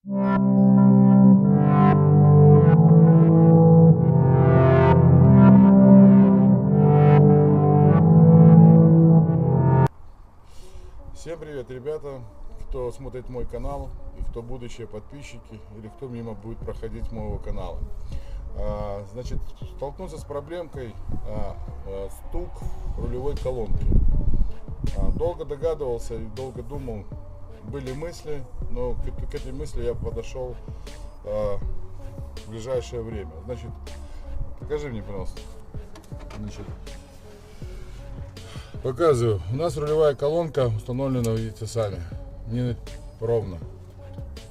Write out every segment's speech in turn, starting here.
Всем привет, ребята, кто смотрит мой канал и кто будущие подписчики или кто мимо будет проходить моего канала. Значит, столкнулся с проблемкой стук рулевой колонки. Долго догадывался и долго думал, были мысли, но к этой мысли я подошел в ближайшее время. Значит, покажи мне, пожалуйста. Значит, показываю. У нас рулевая колонка установлена, видите сами, не ровно.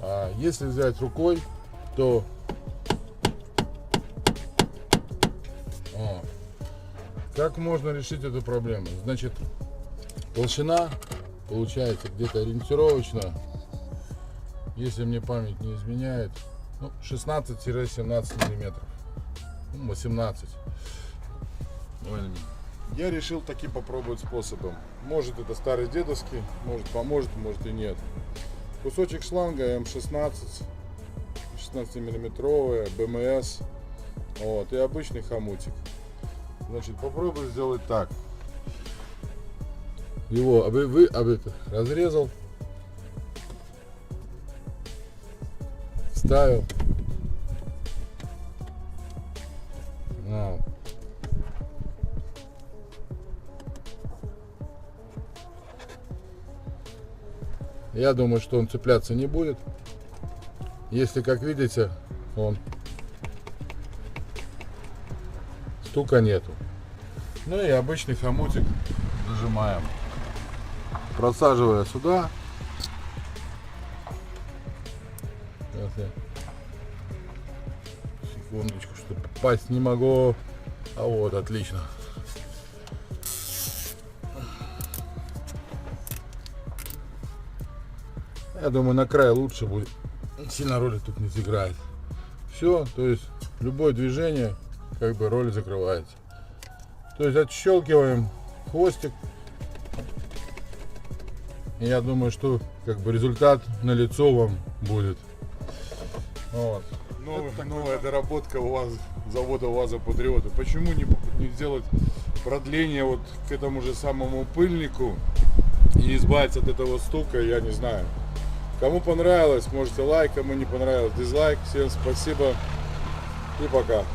А если взять рукой, то как можно решить эту проблему? Значит, толщина получается где-то ориентировочно, если мне память не изменяет, 16-17 миллиметров, 18. Я решил таки попробовать способом. Может это старый дедовский, может поможет, может и нет. Кусочек шланга М16, 16 миллиметровая, БМС, и обычный хомутик. Значит, попробую сделать так. Его разрезал, вставил. Я думаю, что он цепляться не будет. Если, как видите, стука нету. Ну и обычный хомутик зажимаем. Просаживая сюда. Сейчас я секундочку, что попасть не могу. Вот, отлично. Я думаю, на край лучше будет. Сильно роли тут не сыграет. Все, то есть любое движение, роль закрывается. То есть отщелкиваем хвостик. И я думаю, что результат на лицо вам будет. Вот. Новая доработка у вас, завода УАЗа Патриота. Почему не сделать продление к этому же самому пыльнику и избавиться от этого стука, я не знаю. Кому понравилось, можете лайк, кому не понравилось, дизлайк. Всем спасибо и пока.